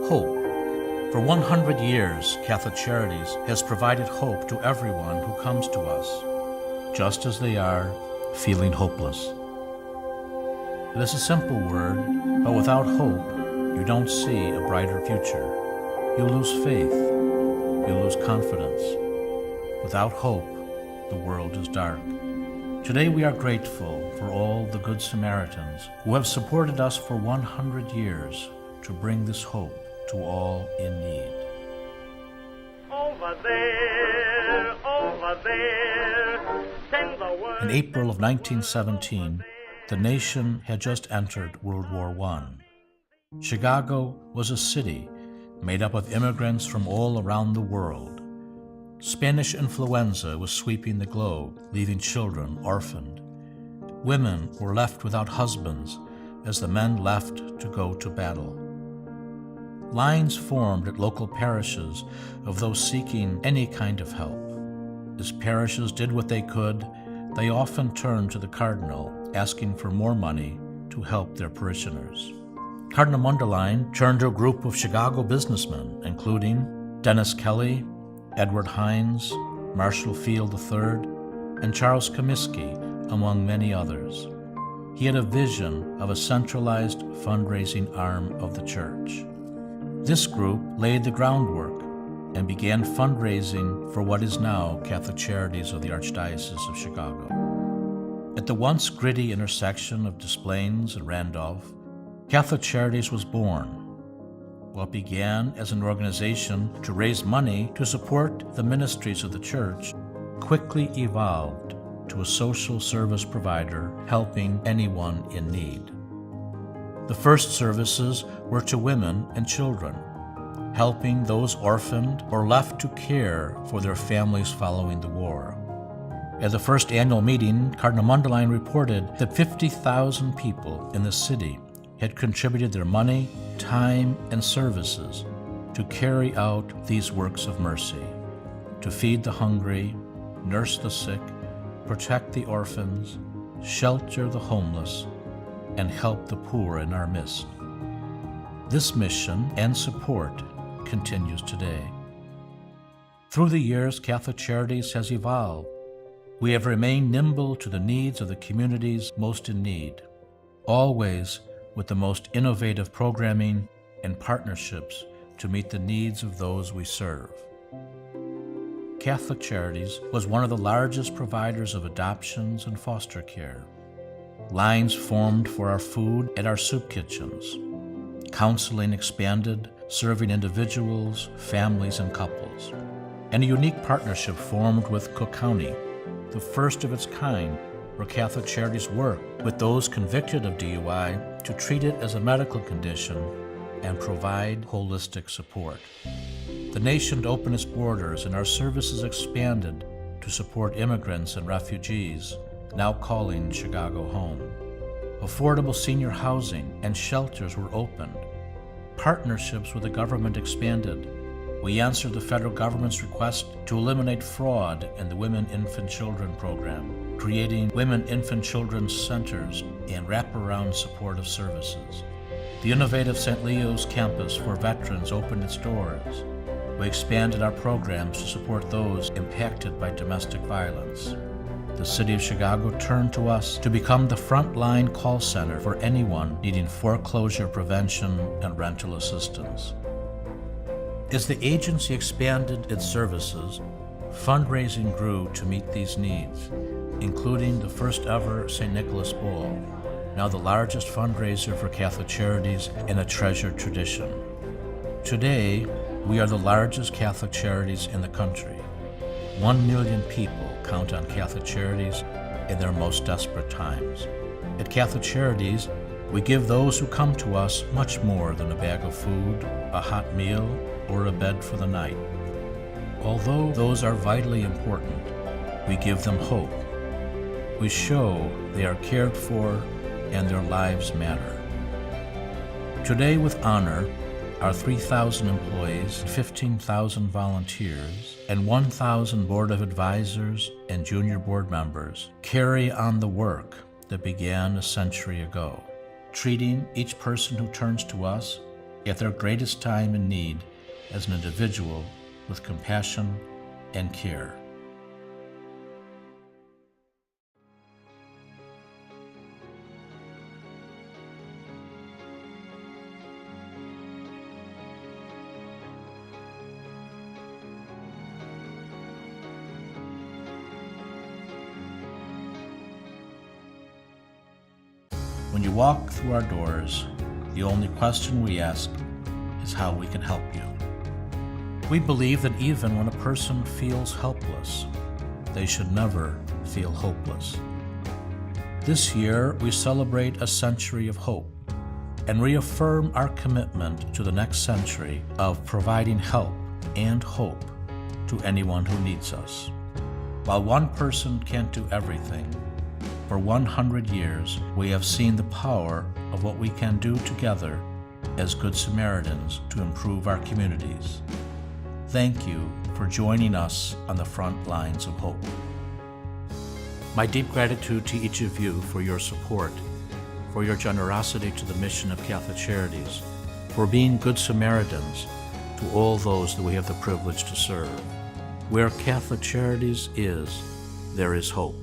Hope. For 100 years, Catholic Charities has provided hope to everyone who comes to us, just as they are feeling hopeless. It is a simple word, but without hope, you don't see a brighter future. You lose faith. You lose confidence. Without hope, the world is dark. Today we are grateful for all the Good Samaritans who have supported us for 100 years to bring this hope to all in need. Over there, send the word. In April of 1917, the nation had just entered World War I. Chicago was a city made up of immigrants from all around the world. Spanish influenza was sweeping the globe, leaving children orphaned. Women were left without husbands as the men left to go to battle. Lines formed at local parishes of those seeking any kind of help. As parishes did what they could, they often turned to the cardinal, asking for more money to help their parishioners. Cardinal Mundelein turned to a group of Chicago businessmen, including Dennis Kelly, Edward Hines, Marshall Field III, and Charles Comiskey, among many others. He had a vision of a centralized fundraising arm of the church. This group laid the groundwork and began fundraising for what is now Catholic Charities of the Archdiocese of Chicago. At the once gritty intersection of Des Plaines and Randolph, Catholic Charities was born. What began as an organization to raise money to support the ministries of the church quickly evolved to a social service provider helping anyone in need. The first services were to women and children, helping those orphaned or left to care for their families following the war. At the first annual meeting, Cardinal Mundelein reported that 50,000 people in the city had contributed their money, time, and services to carry out these works of mercy, to feed the hungry, nurse the sick, protect the orphans, shelter the homeless, and help the poor in our midst. This mission and support continues today. Through the years, Catholic Charities has evolved. We have remained nimble to the needs of the communities most in need, always with the most innovative programming and partnerships to meet the needs of those we serve. Catholic Charities was one of the largest providers of adoptions and foster care. Lines formed for our food at our soup kitchens. Counseling expanded, serving individuals, families, and couples. And a unique partnership formed with Cook County, the first of its kind, where Catholic Charities worked with those convicted of DUI to treat it as a medical condition and provide holistic support. The nation opened its borders and our services expanded to support immigrants and refugees, now calling Chicago home. Affordable senior housing and shelters were opened. Partnerships with the government expanded. We answered the federal government's request to eliminate fraud in the Women, Infant, Children program, creating Women, Infant, Children's centers and wraparound supportive services. The innovative St. Leo's campus for veterans opened its doors. We expanded our programs to support those impacted by domestic violence. The City of Chicago turned to us to become the frontline call center for anyone needing foreclosure prevention and rental assistance. As the agency expanded its services, fundraising grew to meet these needs, including the first ever St. Nicholas Bowl, now the largest fundraiser for Catholic Charities in a treasured tradition. Today, we are the largest Catholic Charities in the country. 1 million people count on Catholic Charities in their most desperate times. At Catholic Charities, we give those who come to us much more than a bag of food, a hot meal, or a bed for the night. Although those are vitally important, we give them hope. We show they are cared for and their lives matter. Today, with honor, our 3,000 employees, 15,000 volunteers, and 1,000 Board of Advisors and junior board members carry on the work that began a century ago, treating each person who turns to us at their greatest time in need as an individual with compassion and care. When you walk through our doors, the only question we ask is how we can help you. We believe that even when a person feels helpless, they should never feel hopeless. This year, we celebrate a century of hope and reaffirm our commitment to the next century of providing help and hope to anyone who needs us. While one person can't do everything, for 100 years, we have seen the power of what we can do together as Good Samaritans to improve our communities. Thank you for joining us on the front lines of hope. My deep gratitude to each of you for your support, for your generosity to the mission of Catholic Charities, for being Good Samaritans to all those that we have the privilege to serve. Where Catholic Charities is, there is hope.